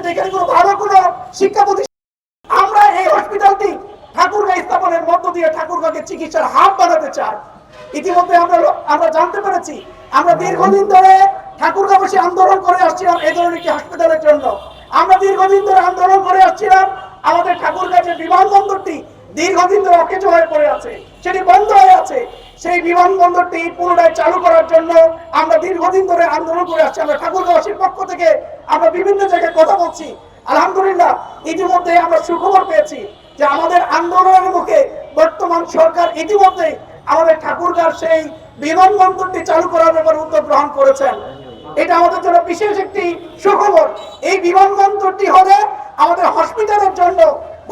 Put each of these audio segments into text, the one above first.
প্রতিষ্ঠিত, এখানে কোনো ভালো কোনো শিক্ষা প্রতিষ্ঠান। আমরা এই হসপিটালটি ঠাকুরগাঁ স্থাপনের মধ্য দিয়ে ঠাকুরগাঁকে চিকিৎসার হাব বানাতে চাই। ইতিমধ্যে আমরা জানতে পেরেছি, আমরা দীর্ঘদিন ধরে ঠাকুরগাঁবাসী আন্দোলন করে আসছিলাম এই ধরনের একটি হাসপাতালের জন্য। আমরা দীর্ঘদিন ধরে আন্দোলন করে আসছিলাম আমাদের ঠাকুরগাঁ যে বিমানবন্দরটি দীর্ঘদিন ধরে অকেজো হয়ে পড়ে আছে, সেটি বন্ধ হয়ে আছে। সেই বিমানবন্দরটি পুনরায় চালু করার জন্য আমরা দীর্ঘদিন ধরে আন্দোলন করে আসছি। আমরা ঠাকুরগাঁবাসীর পক্ষ থেকে আমরা বিভিন্ন জায়গায় কথা বলছি। আলহামদুলিল্লাহ ইতিমধ্যে আমরা সুখবর পেয়েছি যে আমাদের আন্দোলনের মুখে বর্তমান সরকার ইতিমধ্যে আমাদের ঠাকুরগাঁর সেই বিমানবন্দরটি চালু করার ব্যাপারে উদ্যোগ গ্রহণ করেছেন। এটা আমাদের জন্য বিশেষ একটি সুখবর। এই বিমানবন্দরটি হলে আমাদের হসপিটালের জন্য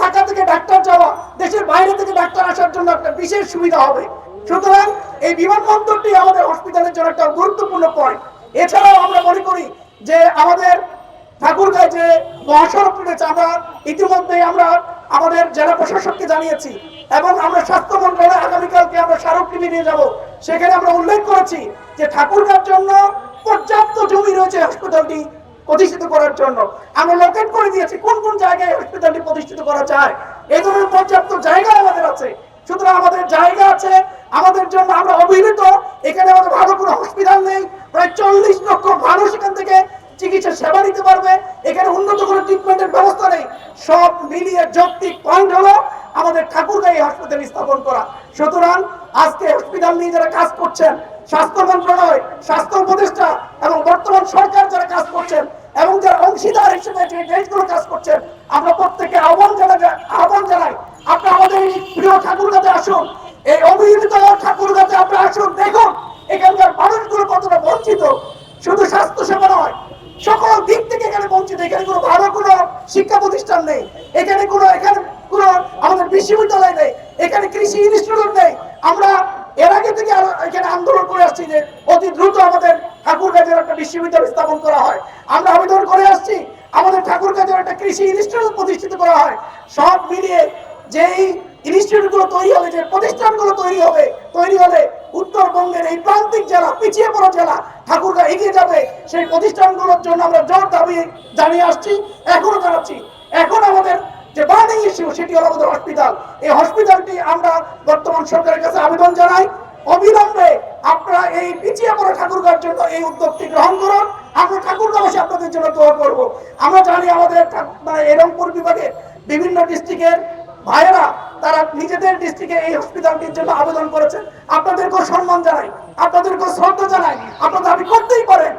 ঢাকা থেকে ডাক্তার যাওয়া, দেশের বাইরে থেকে ডাক্তার আসার জন্য একটা বিশেষ সুবিধা হবে। সুতরাং এই বিমানবন্দরটি আমাদের হসপিটালের জন্য একটা গুরুত্বপূর্ণ পয়েন্ট। এছাড়াও আমরা মনে করি যে আমাদের ঠাকুরগাঁয় যে মহাসড়ক রয়েছে, আমরা ইতিমধ্যে আমরা আমাদের জেলা প্রশাসককে জানিয়েছি এবং আমরা স্বাস্থ্য মন্ত্রণালয়ে আগামীকালকে আমরা স্মারকলিপি নিয়ে যাব। সেখানে আমরা উল্লেখ করেছি যে ঠাকুরগাঁর জন্য পর্যাপ্ত জমি রয়েছে হাসপাতালটি প্রতিষ্ঠিত করার জন্য। আমরা লোকেট করে দিয়েছি কোন কোন জায়গায় হসপিটালটি প্রতিষ্ঠিত করা যায়। এই ধরনের পর্যাপ্ত জায়গা আমাদের আছে। সুতরাং আমাদের জায়গা আছে, আমাদের জন্য আমরা অবহেলিত। এখানে আমাদের ভালো কোনো হসপিটাল নেই, প্রায় 40 লক্ষ মানুষ এখান থেকে চিকিৎসা সেবা নিতে পারবে। এখানে উন্নত কোনো ট্রিটমেন্টের ব্যবস্থা নেই। সব মিলিয়ে যৌক্তিক পয়েন্ট হলো আমাদের ঠাকুরগাঁও হাসপাতাল স্থাপন করা। সুতরাং আজকে হসপিটাল নিয়ে যারা কাজ করছেন, স্বাস্থ্য মন্ত্রণালয়, স্বাস্থ্য উপদেষ্টা এবং বর্তমান সরকার যারা কাজ করছেন এবং যারা অংশীদার হিসেবে যে দেশগুলো কাজ করছেন, আমরা প্রত্যেকে আহ্বান জানাই আপনারা আমাদের এই প্রিয় ঠাকুরগাঁতে আসুন। এই অবহেলিত ঠাকুরগাঁতে আপনারা আসুন, দেখুন এখানকার মানুষগুলো কতটা বঞ্চিত। শুধু স্বাস্থ্য সেবা নয়, সকল দিক থেকে এখানে বঞ্চিত। এখানে কোনো ভালো কোনো শিক্ষা প্রতিষ্ঠান নেই, এখানে কোনো আমাদের বিশ্ববিদ্যালয় নেই, এখানে কৃষি ইনস্টিটিউট নেই। আমরা এর আগে থেকে এখানে আন্দোলন করে আসছি যে অতি দ্রুত আমাদের ঠাকুরগাঁয়ের একটা বিশ্ববিদ্যালয় স্থাপন করা হয়। আমরা আবেদন করে আসছি আমাদের ঠাকুরগাঁয়ের একটা কৃষি ইনস্টিটিউট প্রতিষ্ঠিত করা হয়। সব মিলিয়ে যেই ইনস্টিটিউটগুলো তৈরি হবে, যে প্রতিষ্ঠানগুলো তৈরি হলে উত্তরবঙ্গের এই প্রান্তিক জেলা, পিছিয়ে পড়া জেলা ঠাকুরগাঁ এগিয়ে যাবে। সেই প্রতিষ্ঠানগুলোর জন্য আমরা জোর দাবি জানিয়ে আসছি, এখনো জানাচ্ছি। এখন আমাদের যে বার্নিং ইস্যু সেটি হলো আমাদের হসপিটাল। এই হসপিটালটি আমরা বর্তমান সরকারের কাছে আবেদন জানাই, অবিলম্বে আপনারা এই পিছিয়ে পড়া ঠাকুরগাঁর জন্য এই উদ্যোগটি গ্রহণ করুন। আমরা ঠাকুরগাঁওয়াসী আপনাদের জন্য দোয়া করব। আমরা জানি আমাদের এই রংপুর বিভাগে বিভিন্ন ডিস্ট্রিক্টের ভাইয়েরা তারা নিজেদের ডিস্ট্রিক্টে এই হসপিটালটির জন্য আবেদন করেছেন। আপনাদেরকেও সম্মান জানাই, আপনাদেরকেও শ্রদ্ধা জানাই। আপনারা দাবি করতেই পারেন,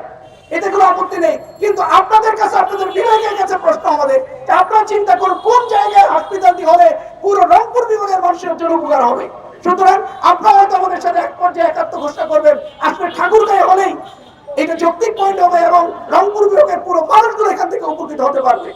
এতে কোনো আপত্তি নেই, কিন্তু আপনাদের কাছে, আপনাদের বিভাগের কাছে প্রশ্ন আমাদের যে আপনারা চিন্তা করুন কোন জায়গায় হসপিটালটি হলে পুরো রংপুর বিভাগের মানুষের জন্য উপকার হবে। সুতরাং আপনারা হয়তো আমাদের সাথে এক পর্যায়ে একাত্ম ঘোষণা করবেন, আসলে ঠাকুরগাঁয়ে হলেই এটা যৌক্তিক পয়েন্ট হবে এবং রংপুর বিভাগের পুরো মানুষগুলো এখান থেকে উপকৃত হতে পারবে।